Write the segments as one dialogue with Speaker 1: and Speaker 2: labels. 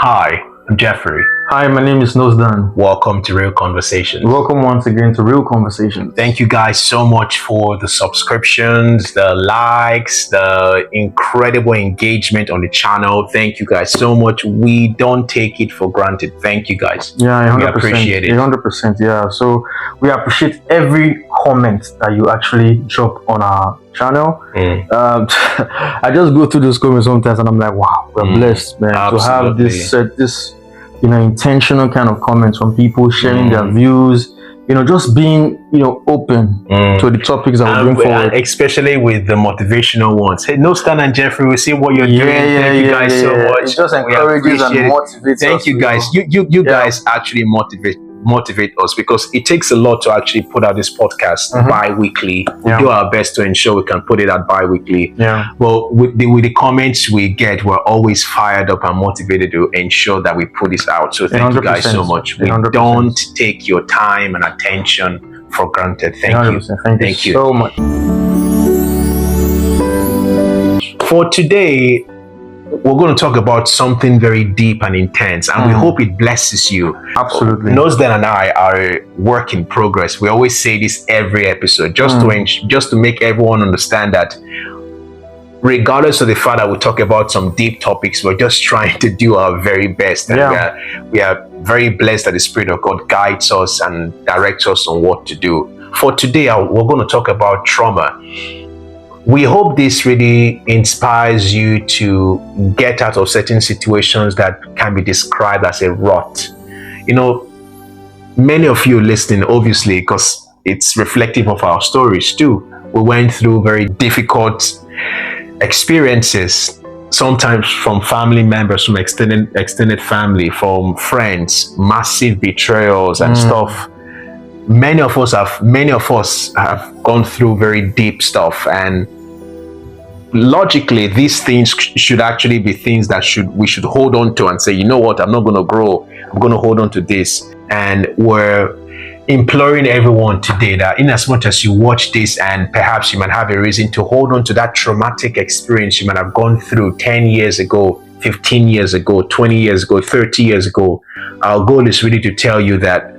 Speaker 1: Hi, I'm Jeffrey.
Speaker 2: Hi, my name is Nosdan.
Speaker 1: Welcome to Real Conversations.
Speaker 2: Welcome once again to Real Conversations.
Speaker 1: Thank you guys so much for the subscriptions, the likes, the incredible engagement on the channel. Thank you guys so much. We don't take it for granted. Thank you guys.
Speaker 2: Yeah, 100%.
Speaker 1: We appreciate it.
Speaker 2: 100%. Yeah. So we appreciate every comment that you actually drop on our channel. I just go through those comments sometimes and I'm like, wow, we're blessed, man,
Speaker 1: Absolutely.
Speaker 2: to have this intentional kind of comments from people sharing their views, just being, open to the topics that we bring forward.
Speaker 1: Especially with the motivational ones. Hey, Nosdan and Jeffrey, we see what you're doing. Thank you guys so much.
Speaker 2: It just encourages and motivates us.
Speaker 1: Thank you guys. You guys actually motivate us, because it takes a lot to actually put out this podcast bi-weekly. We do our best to ensure we can put it out bi-weekly. Well, with the comments we get, we're always fired up and motivated to ensure that we put this out. So thank you guys so much. We
Speaker 2: 100%.
Speaker 1: don't take your time and attention for granted. Thank you.
Speaker 2: Thank you so much.
Speaker 1: For today, we're going to talk about something very deep and intense, and we hope it blesses you.
Speaker 2: Absolutely.
Speaker 1: Nosdan and I are a work in progress. We always say this every episode, just to make everyone understand that regardless of the fact that we talk about some deep topics, we're just trying to do our very best. And we are very blessed that the Spirit of God guides us and directs us on what to do. For today, we're going to talk about trauma. We hope this really inspires you to get out of certain situations that can be described as a rut. Many of you listening, obviously, because it's reflective of our stories too. We went through very difficult experiences, sometimes from family members, from extended family, from friends, massive betrayals and stuff. Many of us have gone through very deep stuff, and logically these things should actually be things that we should hold on to and say, you know what, I'm not going to grow, I'm going to hold on to this. And we're imploring everyone today that in as much as you watch this and perhaps you might have a reason to hold on to that traumatic experience you might have gone through 10 years ago, 15 years ago, 20 years ago, 30 years ago, our goal is really to tell you that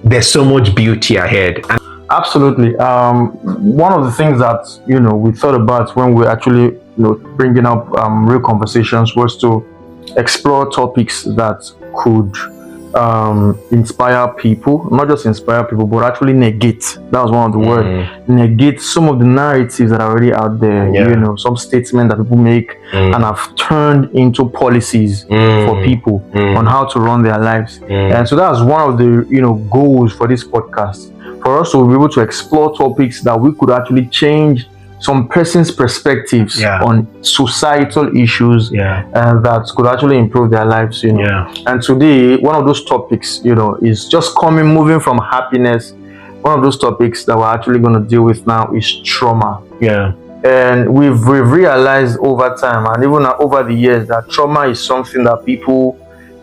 Speaker 1: there's so much beauty ahead.
Speaker 2: Absolutely. One of the things that we thought about when we actually bringing up Real Conversations was to explore topics that could inspire people, not just inspire people, but actually negate. That was one of the words. Negate some of the narratives that are already out there. Some statements that people make and have turned into policies for people on how to run their lives. And so that's one of the goals for this podcast, for us to be able to explore topics that we could actually change some person's perspectives on societal issues that could actually improve their lives. And today, one of those topics, is just moving from happiness. One of those topics that we're actually going to deal with now is trauma. And we've realized over time and even over the years that trauma is something that people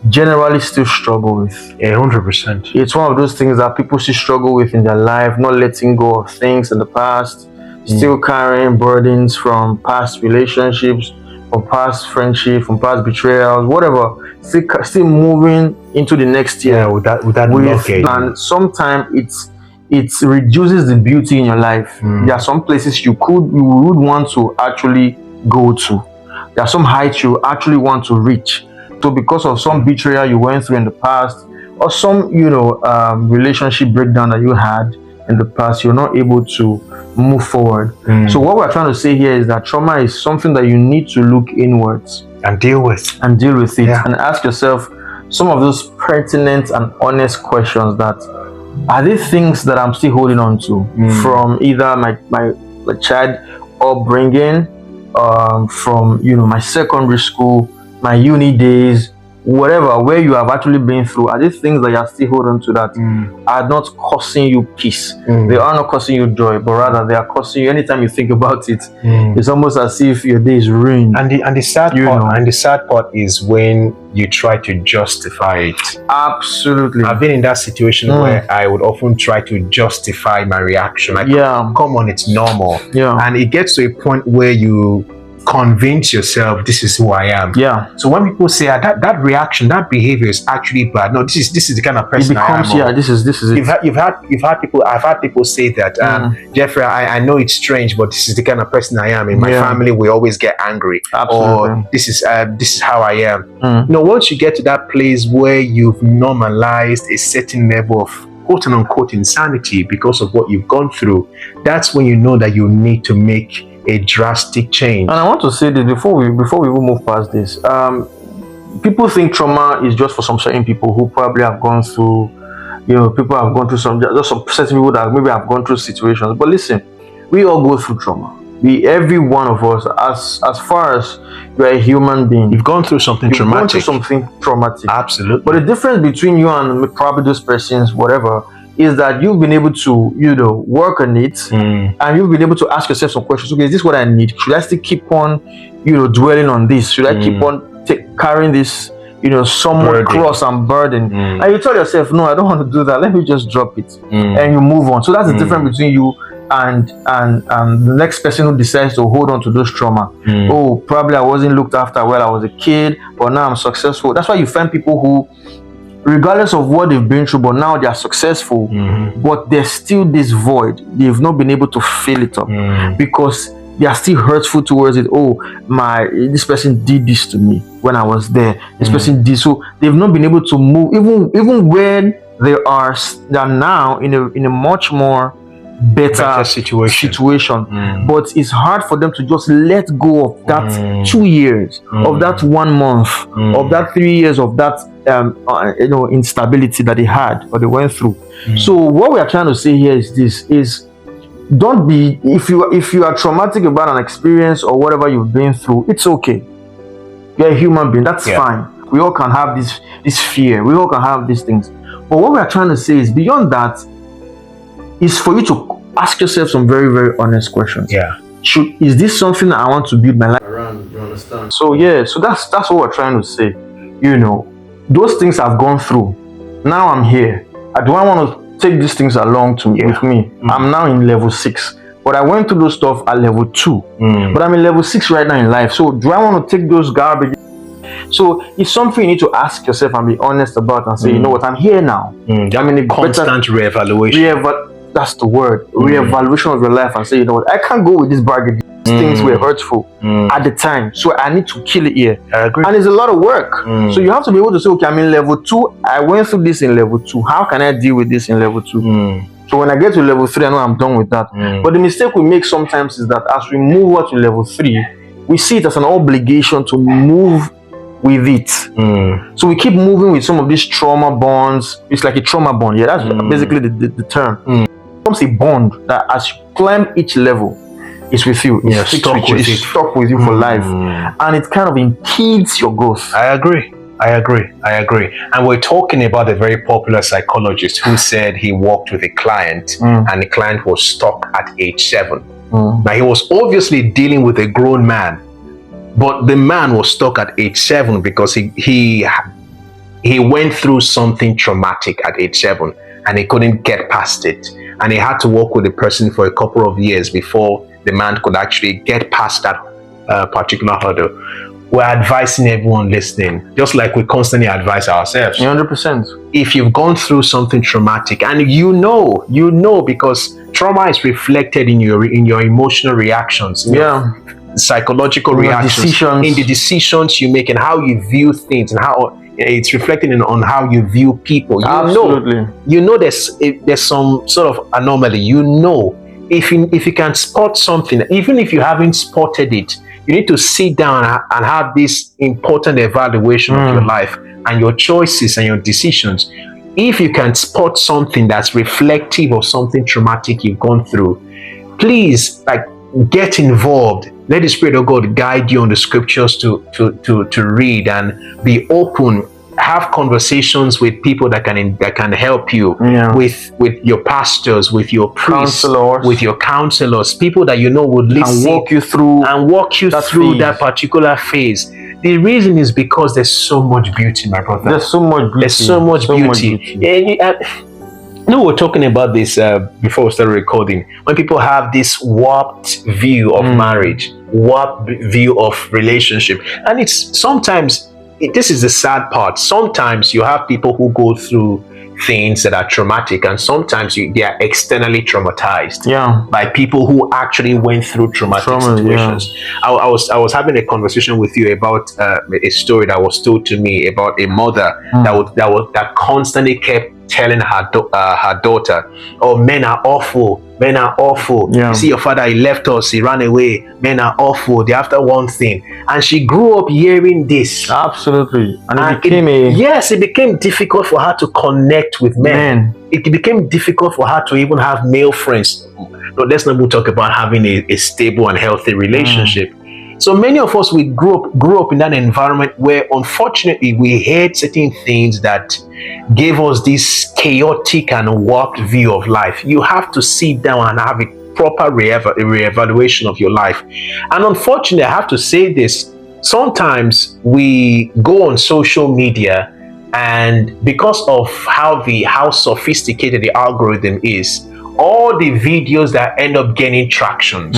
Speaker 2: generally still struggle with.
Speaker 1: 100%.
Speaker 2: It's one of those things that people still struggle with in their life, not letting go of things in the past, still carrying burdens from past relationships, from past friendship, from past betrayals, whatever. Still moving into the next year
Speaker 1: with that blockade.
Speaker 2: And sometimes it reduces the beauty in your life. There are some places you would want to actually go to. There are some heights you actually want to reach. So because of some betrayal you went through in the past, or some relationship breakdown that you had in the past, you're not able to move forward. So what we're trying to say here is that trauma is something that you need to look inwards
Speaker 1: and deal with
Speaker 2: it, and ask yourself some of those pertinent and honest questions that are they things that I'm still holding on to from either my child upbringing, from my secondary school, my uni days, whatever, where you have actually been through. Are these things that you are still holding on to that are not causing you peace? They are not causing you joy, but rather they are causing you, anytime you think about it, it's almost as if your day is ruined.
Speaker 1: And the sad part is when you try to justify it.
Speaker 2: Absolutely.
Speaker 1: I've been in that situation where I would often try to justify my reaction. Like, come on, it's normal.
Speaker 2: And
Speaker 1: it gets to a point where you convince yourself this is who I am.
Speaker 2: Yeah.
Speaker 1: So when people say that reaction, that behavior is actually bad. No, this is the kind of person
Speaker 2: It becomes,
Speaker 1: I am.
Speaker 2: this is it.
Speaker 1: You've had people. I've had people say that, Jeffrey, I know it's strange, but this is the kind of person I am. In my family, we always get angry.
Speaker 2: Absolutely.
Speaker 1: Or this is how I am.
Speaker 2: Mm.
Speaker 1: Once you get to that place where you've normalized a certain level of quote unquote insanity because of what you've gone through, that's when you know that you need to make a drastic change.
Speaker 2: And I want to say this before we even move past this. People think trauma is just for some certain people who probably have gone through, people have gone through some certain people that maybe have gone through situations. But listen, we all go through trauma. Every one of us, as far as you're a human being,
Speaker 1: You've gone through something traumatic.
Speaker 2: Gone through something traumatic.
Speaker 1: Absolutely.
Speaker 2: But the difference between you and probably those persons, whatever, is that you've been able to, work on it, and you've been able to ask yourself some questions. Okay, is this what I need? Should I still keep on, dwelling on this? Should I keep on carrying this, somewhat cross and burden? And you tell yourself, no, I don't want to do that. Let me just drop it, and you move on. So that's the difference between you and the next person who decides to hold on to those trauma. Oh, probably I wasn't looked after while I was a kid, but now I'm successful. That's why you find people who, regardless of what they've been through, but now they are successful, but there's still this void. They've not been able to fill it up because they are still hurtful towards it. Oh, this person did this to me when I was there. This person did. So they've not been able to move, even when they are now in a much more better situation. But it's hard for them to just let go of that 2 years, of that 1 month, of that 3 years, of that instability that they had or they went through. So what we are trying to say here is this: don't be, if you are traumatic about an experience or whatever you've been through, it's okay. You're a human being. That's fine. We all can have this fear. We all can have these things. But what we are trying to say is, beyond that, is for you to ask yourself some very, very honest questions.
Speaker 1: Yeah.
Speaker 2: Is this something that I want to build my life around? You understand? So so that's what we're trying to say. Those things I've gone through. Now I'm here. Do I want to take these things along with me? I'm now in level 6. But I went through those stuff at level 2. But I'm in level 6 right now in life. So do I want to take those garbage? So it's something you need to ask yourself and be honest about and say, you know what, I'm here now. I'm in a
Speaker 1: constant reevaluation.
Speaker 2: That's the word. Reevaluation of your life and say, you know what, I can't go with this baggage. Things were hurtful at the time. So I need to kill it here.
Speaker 1: I agree.
Speaker 2: And it's a lot of work. So you have to be able to say, okay, I'm in level 2. I went through this in level 2. How can I deal with this in level 2? So when I get to level 3, I know I'm done with that. But the mistake we make sometimes is that as we move up to level 3, we see it as an obligation to move with it. So we keep moving with some of these trauma bonds. It's like a trauma bond. Yeah, that's basically the term. It becomes a bond that as you climb each level, it's with you. It's stuck with you for life. And it kind of impedes your growth.
Speaker 1: I agree. And we're talking about a very popular psychologist who said he worked with a client and the client was stuck at age 7. Now, he was obviously dealing with a grown man, but the man was stuck at age 7 because he went through something traumatic at age 7 and he couldn't get past it. And he had to work with the person for a couple of years before the man could actually get past that particular hurdle. We're advising everyone listening, just like we constantly advise ourselves.
Speaker 2: 100%.
Speaker 1: If you've gone through something traumatic, and you know, because trauma is reflected in your emotional reactions, psychological reactions, in the decisions you make and how you view things, and how it's reflected on how you view people.
Speaker 2: Absolutely.
Speaker 1: There's some sort of anomaly. If you can spot something, even if you haven't spotted it, you need to sit down and have this important evaluation of your life and your choices and your decisions. If you can spot something that's reflective of something traumatic you've gone through, please get involved. Let the Spirit of God guide you on the scriptures to read and be open. Have conversations with people that can help you, with your pastors, with your priests, with your counselors, people that would listen
Speaker 2: and walk you through
Speaker 1: that particular phase. The reason is because there's so much beauty, my brother.
Speaker 2: There's so much beauty.
Speaker 1: There's so much beauty. No, we're talking about this before we started recording. When people have this warped view of marriage, warped view of relationship, and it's sometimes this is the sad part. Sometimes you have people who go through things that are traumatic, and sometimes they are externally traumatized by people who actually went through traumatic situations. I was having a conversation with you about a story that was told to me about a mother that constantly kept telling her daughter, "Oh, men are awful. Men are awful. You see your father, he left us, he ran away. Men are awful. They're after one thing." And she grew up hearing this.
Speaker 2: Absolutely. And
Speaker 1: it became difficult for her to connect with men. It became difficult for her to even have male friends. No, let's not even talk about having a stable and healthy relationship. So many of us, we grew up in that environment where, unfortunately, we heard certain things that gave us this chaotic and warped view of life. You have to sit down and have a proper reevaluation of your life. And unfortunately, I have to say this, sometimes we go on social media, and because of how sophisticated the algorithm is, all the videos that end up gaining traction,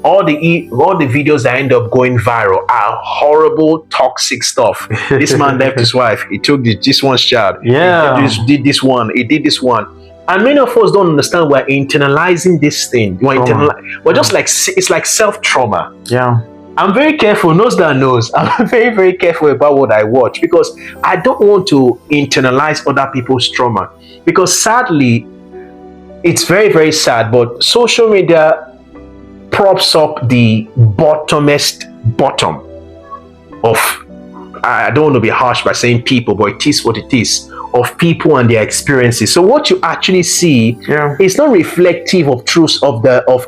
Speaker 1: all the videos that end up going viral are horrible, toxic stuff. This man left his wife, he took this one's child, he did this one, he did this one. And many of us don't understand we're internalizing this thing. We're just like, it's like self-trauma. I'm very careful, knows that knows. I'm very, very careful about what I watch, because I don't want to internalize other people's trauma. Because sadly, it's very, very sad, but social media props up the bottomest bottom of, I don't want to be harsh by saying people, but it is what it is, of people and their experiences. So what you actually see is not reflective of truth of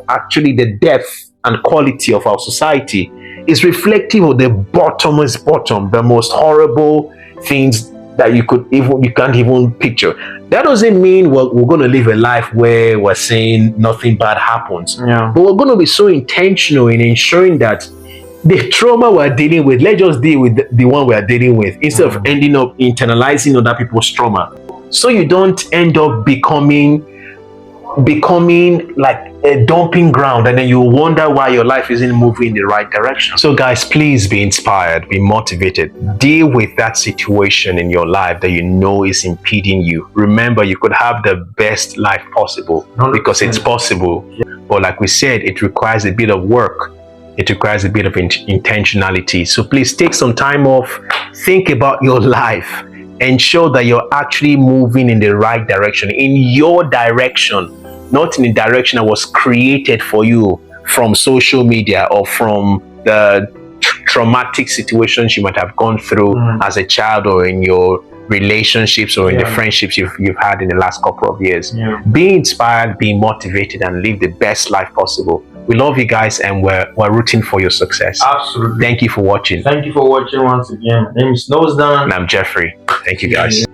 Speaker 1: actually the depth and quality of our society. It's reflective of the bottomest bottom, the most horrible things that you can't even picture. That doesn't mean we're going to live a life where we're saying nothing bad happens. But we're going to be so intentional in ensuring that the trauma we're dealing with, let's just deal with the one we're dealing with, instead of ending up internalizing other people's trauma. So you don't end up becoming like a dumping ground, and then you wonder why your life isn't moving in the right direction. So guys, please be inspired, be motivated, deal with that situation in your life that you know is impeding you. Remember, you could have the best life possible, because it's possible. But like we said, it requires a bit of work. It requires a bit of intentionality. So please take some time off, think about your life, ensure that you're actually moving in the right direction, in your direction, not in the direction that was created for you from social media or from the traumatic situations you might have gone through as a child, or in your relationships, or in the friendships you've had in the last couple of years. Be inspired, be motivated, and live the best life possible. We love you guys, and we're rooting for your success.
Speaker 2: Absolutely.
Speaker 1: Thank you for watching.
Speaker 2: Thank you for watching once again. My name is Nose Down.
Speaker 1: And I'm Jeffrey. Thank you guys.